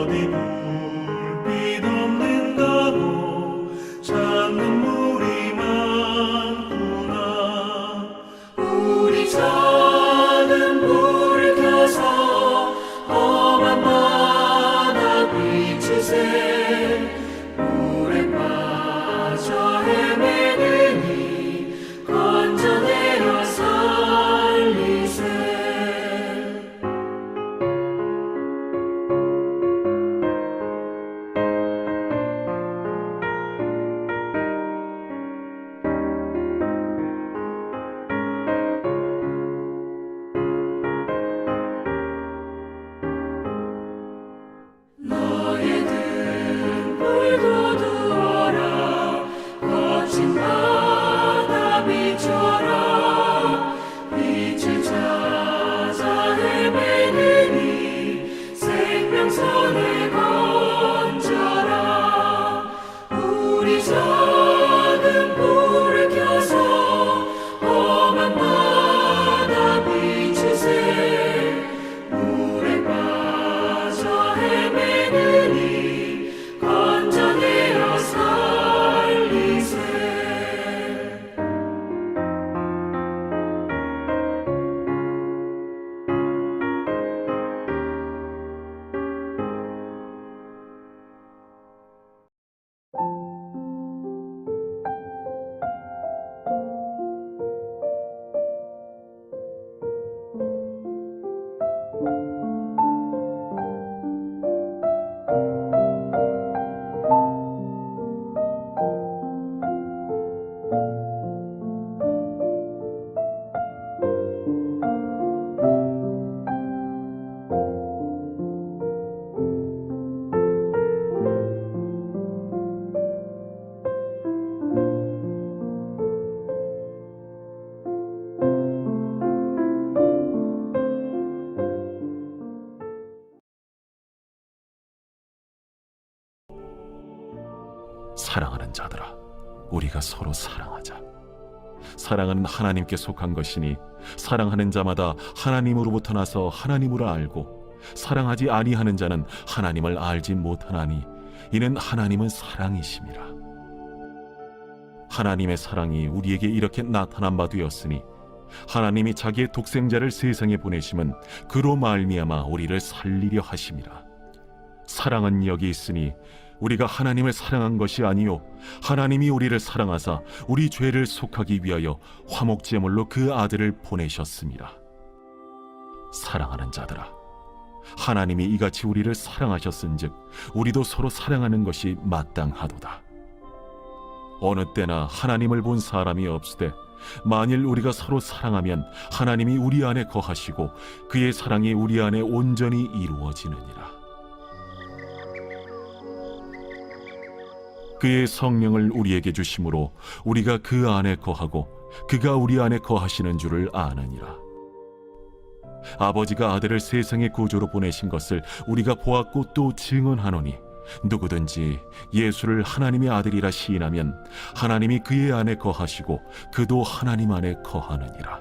어디 불빛 없는다고 찾는 물이 많구나. 우리 작은 불을 켜서 험한 바다 비추세. 물에 빠져 헤매느니 건져내어 살리세. 너의 등불도 두어라. 거친 바다 비춰라. 빛을 찾아 헤매느니 생명선을 건져라. 우리 작은 불을 켜서 험한 바다 비추세. 물에 빠져 헤매느니 건져내어 살리세. 사랑하는 자들아, 우리가 서로 사랑하자. 사랑은 하나님께 속한 것이니 사랑하는 자마다 하나님으로부터 나서 하나님으로 알고, 사랑하지 아니하는 자는 하나님을 알지 못하나니 이는 하나님은 사랑이심이라. 하나님의 사랑이 우리에게 이렇게 나타난 바 되었으니 하나님이 자기의 독생자를 세상에 보내심은 그로 말미암아 우리를 살리려 하심이라. 사랑은 여기 있으니 우리가 하나님을 사랑한 것이 아니요 하나님이 우리를 사랑하사 우리 죄를 속하기 위하여 화목제물로 그 아들을 보내셨습니다. 사랑하는 자들아, 하나님이 이같이 우리를 사랑하셨은즉 우리도 서로 사랑하는 것이 마땅하도다. 어느 때나 하나님을 본 사람이 없으되 만일 우리가 서로 사랑하면 하나님이 우리 안에 거하시고 그의 사랑이 우리 안에 온전히 이루어지느니라. 그의 성령을 우리에게 주심으로 우리가 그 안에 거하고 그가 우리 안에 거하시는 줄을 아느니라. 아버지가 아들을 세상의 구주로 보내신 것을 우리가 보았고 또 증언하노니 누구든지 예수를 하나님의 아들이라 시인하면 하나님이 그의 안에 거하시고 그도 하나님 안에 거하느니라.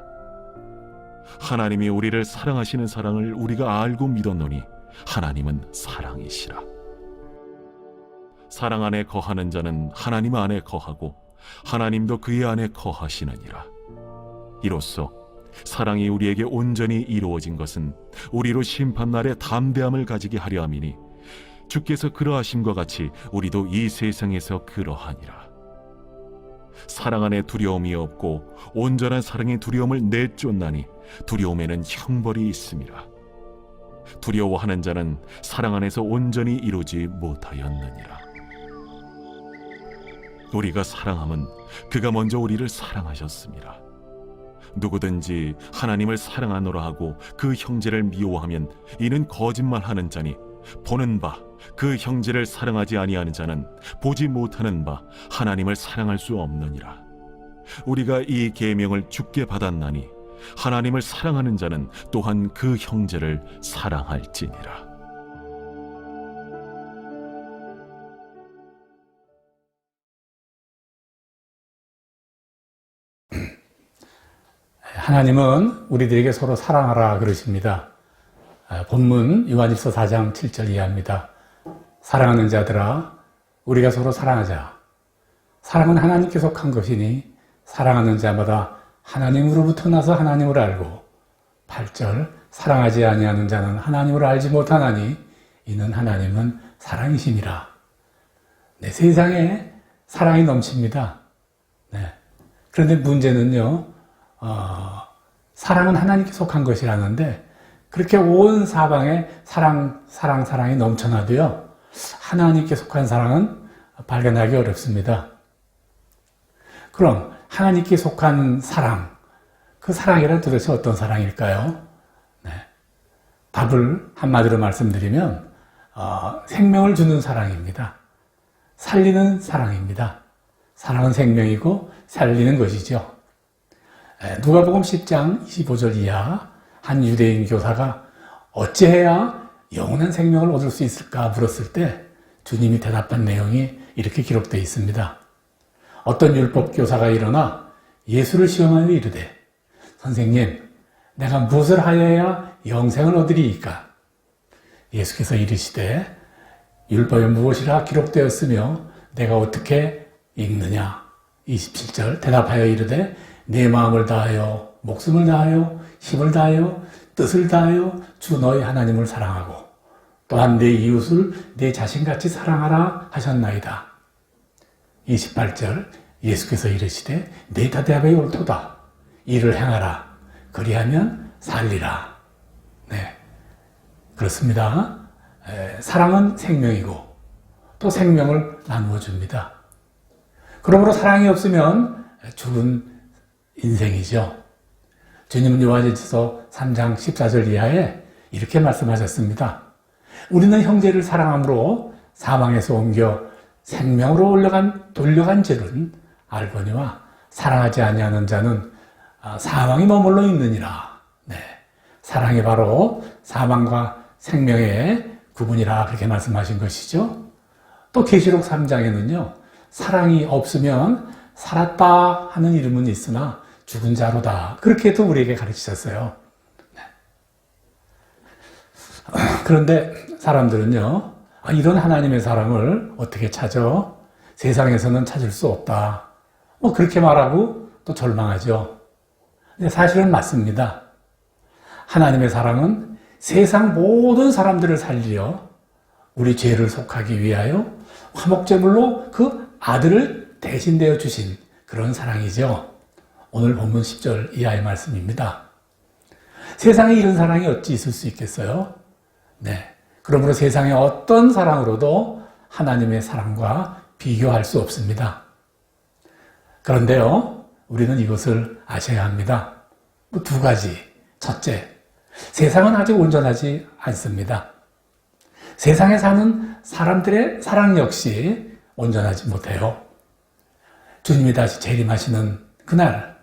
하나님이 우리를 사랑하시는 사랑을 우리가 알고 믿었노니 하나님은 사랑이시라. 사랑 안에 거하는 자는 하나님 안에 거하고 하나님도 그의 안에 거하시느니라. 이로써 사랑이 우리에게 온전히 이루어진 것은 우리로 심판날에 담대함을 가지게 하려 함이니 주께서 그러하심과 같이 우리도 이 세상에서 그러하니라. 사랑 안에 두려움이 없고 온전한 사랑의 두려움을 내쫓나니 두려움에는 형벌이 있음이라. 두려워하는 자는 사랑 안에서 온전히 이루지 못하였느니라. 우리가 사랑함은 그가 먼저 우리를 사랑하셨습니다. 누구든지 하나님을 사랑하노라 하고 그 형제를 미워하면 이는 거짓말하는 자니 보는 바 그 형제를 사랑하지 아니하는 자는 보지 못하는 바 하나님을 사랑할 수 없느니라. 우리가 이 계명을 주께 받았나니 하나님을 사랑하는 자는 또한 그 형제를 사랑할지니라. 하나님은 우리들에게 서로 사랑하라 그러십니다. 본문 요한일서 4장 7절 이하입니다. 사랑하는 자들아, 우리가 서로 사랑하자. 사랑은 하나님께 속한 것이니 사랑하는 자마다 하나님으로부터 나서 하나님을 알고 8절 사랑하지 아니하는 자는 하나님을 알지 못하나니 이는 하나님은 사랑이심이라. 네, 세상에 사랑이 넘칩니다. 네. 그런데 문제는요, 사랑은 하나님께 속한 것이라는데 그렇게 온 사방에 사랑이 넘쳐나도요, 하나님께 속한 사랑은 발견하기 어렵습니다. 그럼 하나님께 속한 사랑, 그 사랑이란 도대체 어떤 사랑일까요? 네. 답을 한마디로 말씀드리면 생명을 주는 사랑입니다. 살리는 사랑입니다. 사랑은 생명이고 살리는 것이죠. 누가복음 10장 25절 이하 한 유대인 교사가 어찌해야 영원한 생명을 얻을 수 있을까 물었을 때 주님이 대답한 내용이 이렇게 기록되어 있습니다. 어떤 율법 교사가 일어나 예수를 시험하여 이르되 선생님, 내가 무엇을 하여야 영생을 얻으리이까? 예수께서 이르시되 율법에 무엇이라 기록되었으며 내가 어떻게 읽느냐? 27절 대답하여 이르되 내 마음을 다하여 목숨을 다하여 힘을 다하여 뜻을 다하여 주 너희 하나님을 사랑하고 또한 내 이웃을 내 자신같이 사랑하라 하셨나이다. 28절 예수께서 이르시되 내 대답이 옳도다. 이를 행하라. 그리하면 살리라. 네, 그렇습니다. 사랑은 생명이고 또 생명을 나누어 줍니다. 그러므로 사랑이 없으면 죽은 인생이죠. 주님은 요한일서 3장 14절 이하에 이렇게 말씀하셨습니다. 우리는 형제를 사랑함으로 사망에서 옮겨 생명으로 돌려간 줄은 알거니와 사랑하지 아니하는 자는 사망이 머물러 있느니라. 네, 사랑이 바로 사망과 생명의 구분이라 그렇게 말씀하신 것이죠. 또 계시록 3장에는요. 사랑이 없으면 살았다 하는 이름은 있으나 죽은 자로다. 그렇게도 우리에게 가르치셨어요. 네. 그런데 사람들은요. 이런 하나님의 사랑을 어떻게 찾아? 세상에서는 찾을 수 없다. 그렇게 말하고 또 절망하죠. 근데 사실은 맞습니다. 하나님의 사랑은 세상 모든 사람들을 살리려 우리 죄를 속하기 위하여 화목제물로 그 아들을 대신되어 주신 그런 사랑이죠. 오늘 본문 10절 이하의 말씀입니다. 세상에 이런 사랑이 어찌 있을 수 있겠어요? 네. 그러므로 세상의 어떤 사랑으로도 하나님의 사랑과 비교할 수 없습니다. 그런데요, 우리는 이것을 아셔야 합니다. 두 가지. 첫째, 세상은 아직 온전하지 않습니다. 세상에 사는 사람들의 사랑 역시 온전하지 못해요. 주님이 다시 재림하시는 그날,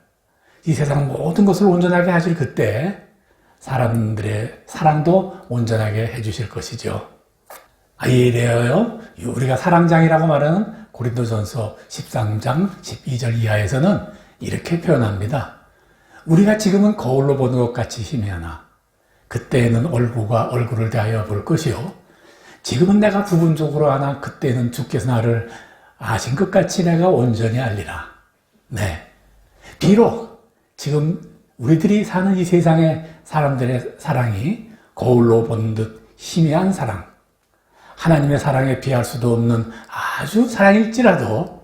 이 세상 모든 것을 온전하게 하실 그때 사람들의 사랑도 온전하게 해주실 것이죠. 이에 대하여 우리가 사랑장이라고 말하는 고린도전서 13장 12절 이하에서는 이렇게 표현합니다. 우리가 지금은 거울로 보는 것 같이 희미하나 그때에는 얼굴과 얼굴을 대하여 볼 것이요 지금은 내가 부분적으로 하나 그때는 주께서 나를 아신 것 같이 내가 온전히 알리라. 네, 비록 지금 우리들이 사는 이 세상의 사람들의 사랑이 거울로 보는 듯 희미한 사랑, 하나님의 사랑에 비할 수도 없는 아주 사랑일지라도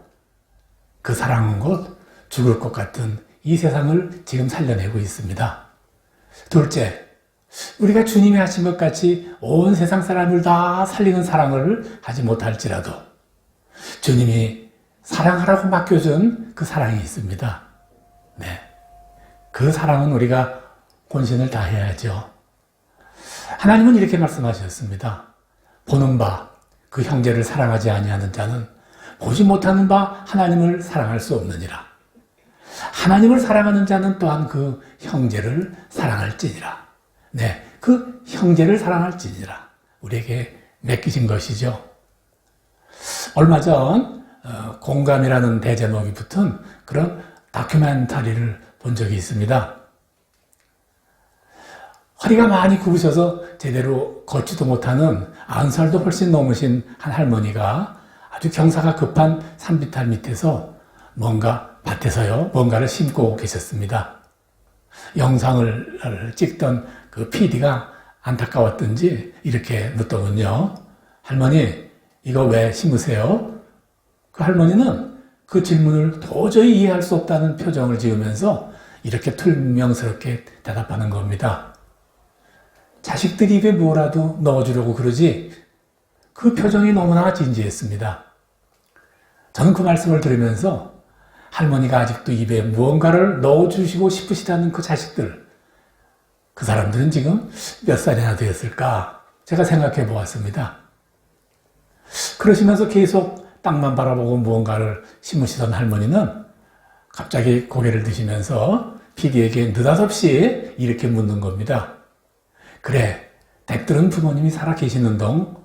그 사랑은 곧 죽을 것 같은 이 세상을 지금 살려내고 있습니다. 둘째, 우리가 주님이 하신 것 같이 온 세상 사람을 다 살리는 사랑을 하지 못할지라도 주님이 사랑하라고 맡겨준 그 사랑이 있습니다. 네, 그 사랑은 우리가 혼신을 다해야죠. 하나님은 이렇게 말씀하셨습니다. 보는 바 그 형제를 사랑하지 아니하는 자는 보지 못하는 바 하나님을 사랑할 수 없느니라. 하나님을 사랑하는 자는 또한 그 형제를 사랑할지니라. 네, 그 형제를 사랑할지니라. 우리에게 맡기신 것이죠. 얼마 전 공감이라는 대제목이 붙은 그런 다큐멘터리를 본 적이 있습니다. 허리가 많이 굽으셔서 제대로 걷지도 못하는 90살도 훨씬 넘으신 한 할머니가 아주 경사가 급한 산비탈 밑에서 밭에서요, 뭔가를 심고 계셨습니다. 영상을 찍던 그 PD가 안타까웠던지 이렇게 묻더군요. 할머니, 이거 왜 심으세요? 그 할머니는 그 질문을 도저히 이해할 수 없다는 표정을 지으면서 이렇게 툴명스럽게 대답하는 겁니다. 자식들이 입에 뭐라도 넣어주려고 그러지 그 표정이 너무나 진지했습니다. 저는 그 말씀을 들으면서 할머니가 아직도 입에 무언가를 넣어주시고 싶으시다는 그 자식들, 그 사람들은 지금 몇 살이나 되었을까 제가 생각해 보았습니다. 그러시면서 계속 땅만 바라보고 무언가를 심으시던 할머니는 갑자기 고개를 드시면서 PD에게 느닷없이 이렇게 묻는 겁니다. 그래, 댁들은 부모님이 살아 계시는 동?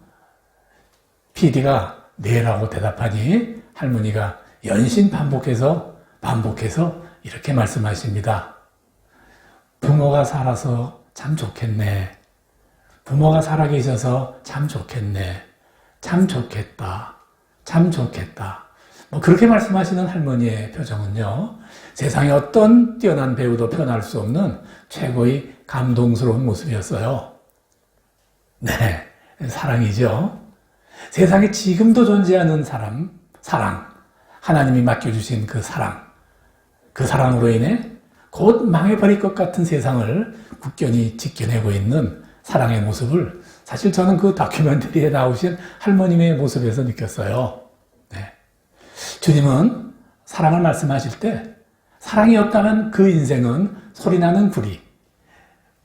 PD가 네라고 대답하니 할머니가 연신 반복해서 이렇게 말씀하십니다. 부모가 살아서 참 좋겠네. 부모가 살아 계셔서 참 좋겠네. 참 좋겠다. 참 좋겠다. 그렇게 말씀하시는 할머니의 표정은요, 세상에 어떤 뛰어난 배우도 표현할 수 없는 최고의 감동스러운 모습이었어요. 네, 사랑이죠. 세상에 지금도 존재하는 사랑, 하나님이 맡겨주신 그 사랑으로 인해 곧 망해버릴 것 같은 세상을 굳건히 지켜내고 있는 사랑의 모습을 사실 저는 그 다큐멘터리에 나오신 할머님의 모습에서 느꼈어요. 네. 주님은 사랑을 말씀하실 때 사랑이 없다면 그 인생은 소리나는 구리,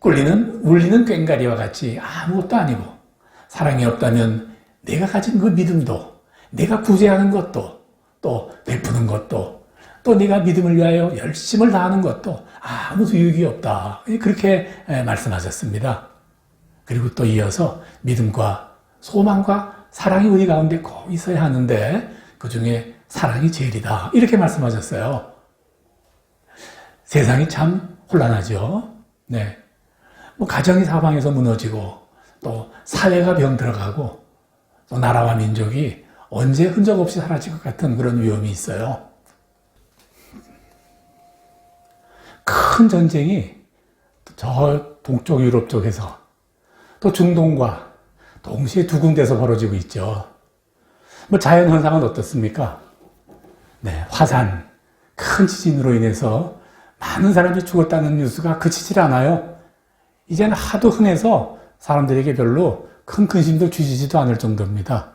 울리는 꽹과리와 같이 아무것도 아니고, 사랑이 없다면 내가 가진 그 믿음도, 내가 구제하는 것도, 또 베푸는 것도, 또 내가 믿음을 위하여 열심을 다하는 것도 아무 유익이 없다. 그렇게 말씀하셨습니다. 그리고 또 이어서 믿음과 소망과 사랑이 우리 가운데 꼭 있어야 하는데 그 중에 사랑이 제일이다. 이렇게 말씀하셨어요. 세상이 참 혼란하죠. 네. 가정이 사방에서 무너지고 또 사회가 병들어가고 또 나라와 민족이 언제 흔적 없이 사라질 것 같은 그런 위험이 있어요. 큰 전쟁이 저 동쪽 유럽 쪽에서 또 중동과 동시에 두 군데서 벌어지고 있죠. 자연현상은 어떻습니까? 네, 화산, 큰 지진으로 인해서 많은 사람이 죽었다는 뉴스가 그치질 않아요. 이제는 하도 흔해서 사람들에게 별로 큰 근심도 주시지도 않을 정도입니다.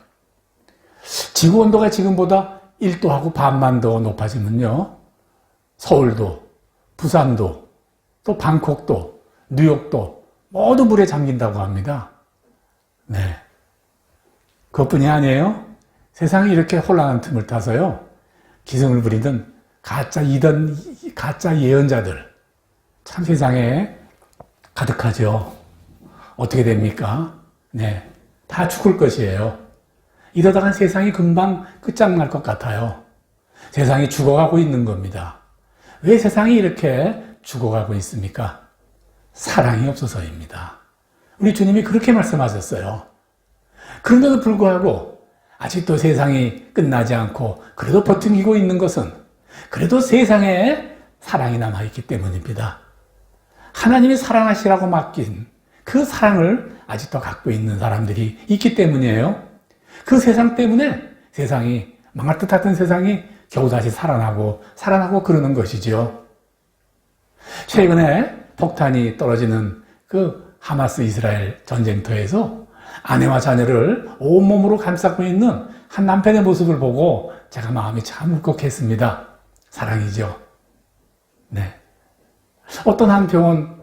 지구 온도가 지금보다 1도하고 반만 더 높아지면요, 서울도, 부산도, 또 방콕도, 뉴욕도 모두 물에 잠긴다고 합니다. 네. 그것뿐이 아니에요. 세상이 이렇게 혼란한 틈을 타서요, 기승을 부리던 가짜 예언자들, 참 세상에 가득하죠. 어떻게 됩니까? 네. 다 죽을 것이에요. 이러다가 세상이 금방 끝장날 것 같아요. 세상이 죽어가고 있는 겁니다. 왜 세상이 이렇게 죽어가고 있습니까? 사랑이 없어서입니다. 우리 주님이 그렇게 말씀하셨어요. 그런데도 불구하고 아직도 세상이 끝나지 않고 그래도 버티고 있는 것은 그래도 세상에 사랑이 남아있기 때문입니다. 하나님이 사랑하시라고 맡긴 그 사랑을 아직도 갖고 있는 사람들이 있기 때문이에요. 그 세상 때문에 세상이 망할 듯 하던 세상이 겨우 다시 살아나고 그러는 것이죠. 최근에 폭탄이 떨어지는 그 하마스 이스라엘 전쟁터에서 아내와 자녀를 온몸으로 감싸고 있는 한 남편의 모습을 보고 제가 마음이 참 울컥했습니다. 사랑이죠. 네. 어떤 한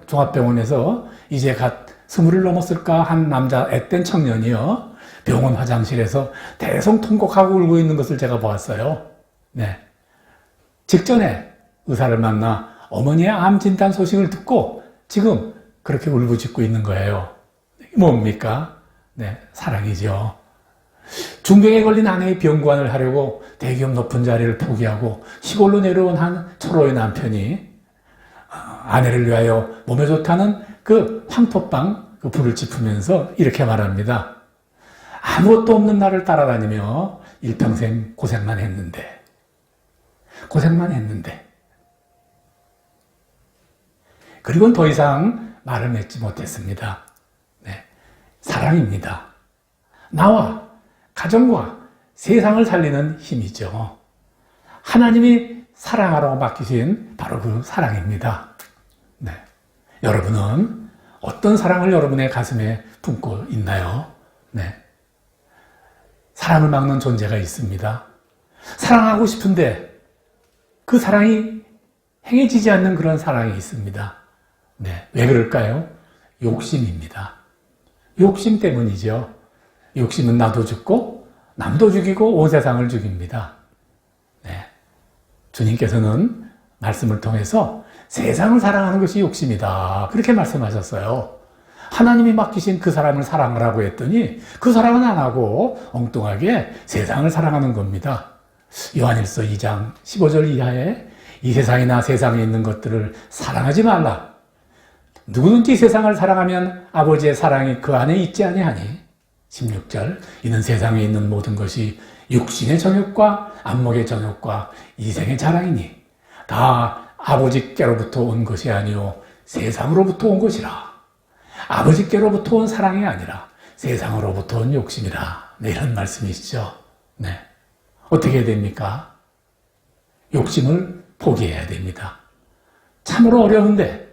종합병원에서 이제 갓 20을 넘었을까 한 남자 앳된 청년이요, 병원 화장실에서 대성통곡하고 울고 있는 것을 제가 보았어요. 네. 직전에 의사를 만나 어머니의 암 진단 소식을 듣고 지금 그렇게 울부짖고 있는 거예요. 뭡니까? 네, 사랑이죠. 중병에 걸린 아내의 병관을 하려고 대기업 높은 자리를 포기하고 시골로 내려온 한 철호의 남편이 아내를 위하여 몸에 좋다는 그 황토방 그 불을 지프면서 이렇게 말합니다. 아무것도 없는 나를 따라다니며 일평생 고생만 했는데 그리고는 더 이상 말을 맺지 못했습니다. 네, 사랑입니다. 나와 가정과 세상을 살리는 힘이죠. 하나님이 사랑하라고 맡기신 바로 그 사랑입니다. 네, 여러분은 어떤 사랑을 여러분의 가슴에 품고 있나요? 네, 사랑을 막는 존재가 있습니다. 사랑하고 싶은데 그 사랑이 행해지지 않는 그런 사랑이 있습니다. 네, 왜 그럴까요? 욕심입니다. 욕심 때문이죠. 욕심은 나도 죽고 남도 죽이고 온 세상을 죽입니다. 네, 주님께서는 말씀을 통해서 세상을 사랑하는 것이 욕심이다. 그렇게 말씀하셨어요. 하나님이 맡기신 그 사람을 사랑하라고 했더니 그 사랑은 안 하고 엉뚱하게 세상을 사랑하는 겁니다. 요한일서 2장 15절 이하에 이 세상이나 세상에 있는 것들을 사랑하지 말라. 누구든지 세상을 사랑하면 아버지의 사랑이 그 안에 있지 아니하니. 16절 이는 세상에 있는 모든 것이 육신의 정욕과 안목의 정욕과 이생의 자랑이니 다 아버지께로부터 온 것이 아니요 세상으로부터 온 것이라. 아버지께로부터 온 사랑이 아니라 세상으로부터 온 욕심이라. 네, 이런 말씀이시죠. 네, 어떻게 해야 됩니까? 욕심을 포기해야 됩니다. 참으로 어려운데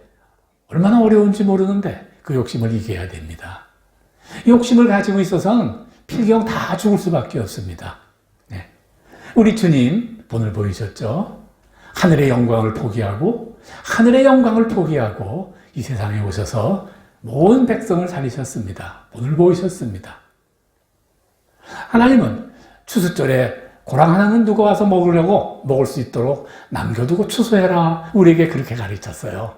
얼마나 어려운지 모르는데 그 욕심을 이겨야 됩니다. 욕심을 가지고 있어서는 필경 다 죽을 수밖에 없습니다. 네. 우리 주님 본을 보이셨죠? 하늘의 영광을 포기하고 이 세상에 오셔서 모든 백성을 살리셨습니다. 본을 보이셨습니다. 하나님은 추수절에 고랑 하나는 누가 와서 먹을 수 있도록 남겨두고 추수해라. 우리에게 그렇게 가르쳤어요.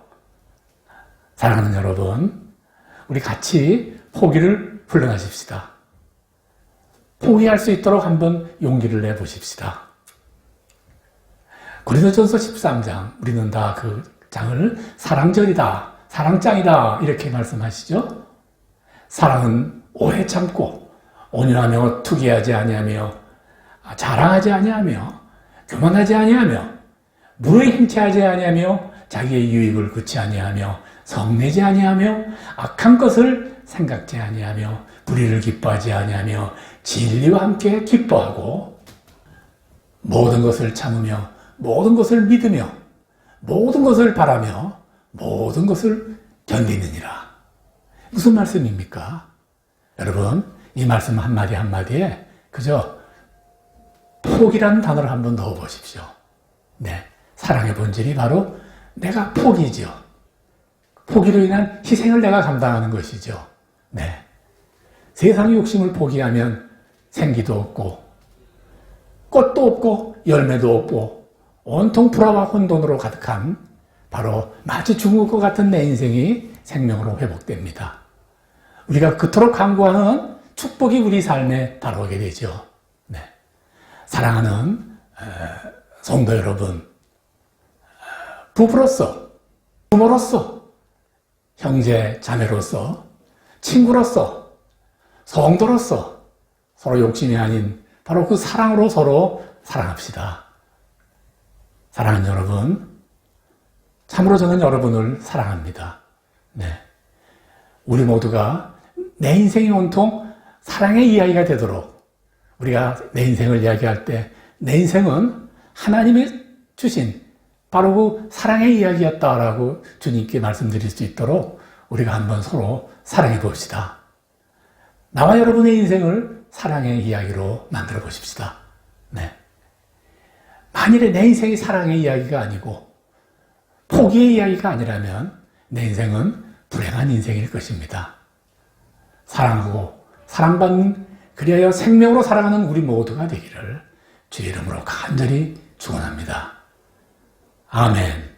사랑하는 여러분, 우리 같이 포기를 훈련하십시다. 포기할 수 있도록 한번 용기를 내보십시다. 고린도전서 13장, 우리는 다 그 장을 사랑절이다, 사랑장이다 이렇게 말씀하시죠. 사랑은 오래 참고 온유하며 투기하지 아니하며 자랑하지 아니하며 교만하지 아니하며 물에 행치하지 아니하며 자기의 유익을 구치 아니하며 성내지 아니하며 악한 것을 생각지 아니하며 불의를 기뻐하지 아니하며 진리와 함께 기뻐하고 모든 것을 참으며 모든 것을 믿으며 모든 것을 바라며 모든 것을 견디느니라. 무슨 말씀입니까? 여러분, 이 말씀 한마디 한마디에 그저 포기라는 단어를 한번 넣어보십시오. 네, 사랑의 본질이 바로 내가 포기죠. 포기로 인한 희생을 내가 감당하는 것이죠. 네, 세상의 욕심을 포기하면 생기도 없고 꽃도 없고 열매도 없고 온통 불화와 혼돈으로 가득한 바로 마치 죽을 것 같은 내 인생이 생명으로 회복됩니다. 우리가 그토록 강구하는 축복이 우리 삶에 다가오게 되죠. 네, 사랑하는 성도 여러분, 부부로서, 부모로서, 형제, 자매로서, 친구로서, 성도로서 서로 욕심이 아닌 바로 그 사랑으로 서로 사랑합시다. 사랑하는 여러분, 참으로 저는 여러분을 사랑합니다. 네, 우리 모두가 내 인생이 온통 사랑의 이야기가 되도록 우리가 내 인생을 이야기할 때 내 인생은 하나님이 주신 바로 그 사랑의 이야기였다라고 주님께 말씀드릴 수 있도록 우리가 한번 서로 사랑해 봅시다. 나와 여러분의 인생을 사랑의 이야기로 만들어 보십시다. 네. 만일에 내 인생이 사랑의 이야기가 아니고 포기의 이야기가 아니라면 내 인생은 불행한 인생일 것입니다. 사랑하고 사랑받는 그리하여 생명으로 살아가는 우리 모두가 되기를 주의 이름으로 간절히 축원합니다. 아멘.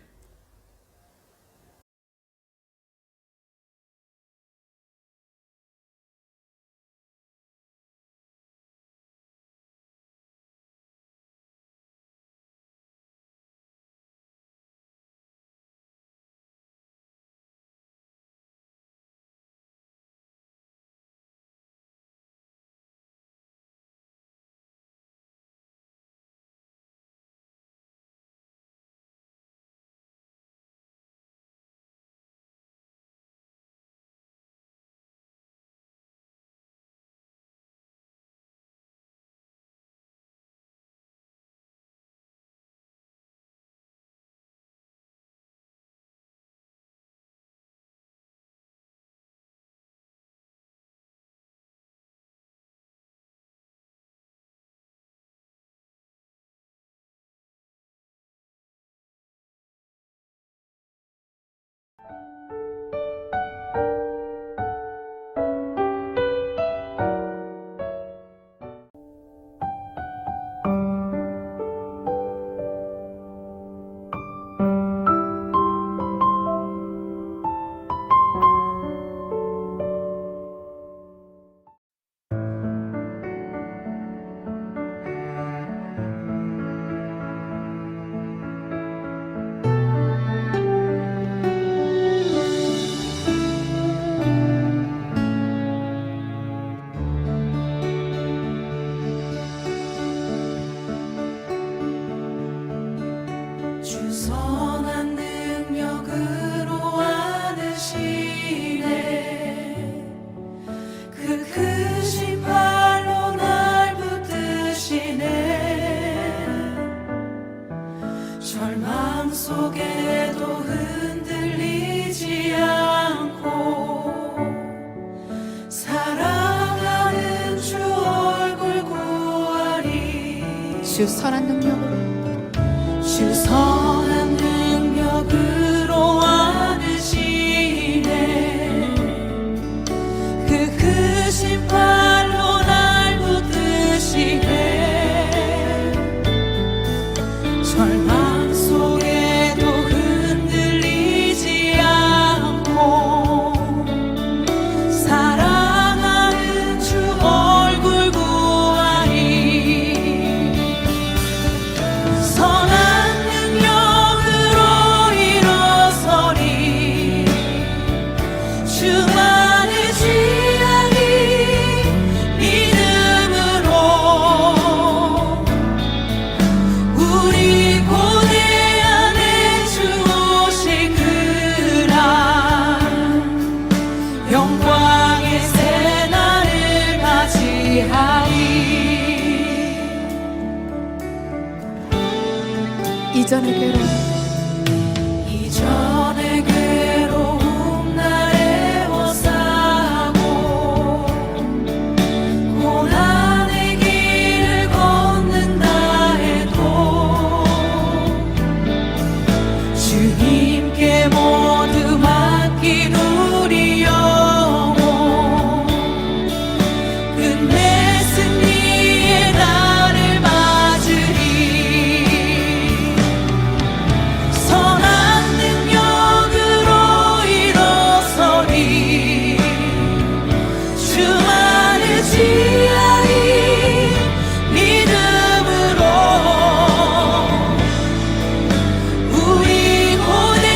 속에도 흔들리지 않고 사랑하는 주 얼굴 구하리. 주 선한 능력으로 주 선한 능력으로 안으시네. 그 크신 팔로 날 붙드시네. 절망 속에도 흔들리지 않고 사랑하는 주 얼굴 구하리. 선한 능력으로 일어서리. 주만을 지향이 믿음으로 우리 고대 안에 주 오실 그날 영광의 새날을 맞이하리. 이전의 괴로움 이전의 괴로움 날 애워싸고 고난의 길을 걷는다 해도 주님께 모두 맡긴 우리 영혼 끝내 승리의 날을 맞으리. 선한 능력으로 일어서리. 주만을 지향이 믿음으로 우리 고대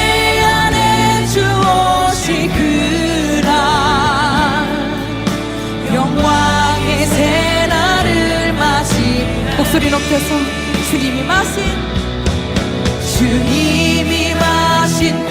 안에 주 오실 그날 영광의 새날을 맞이. 목소리 높여서 주님이 마신 주님이 마신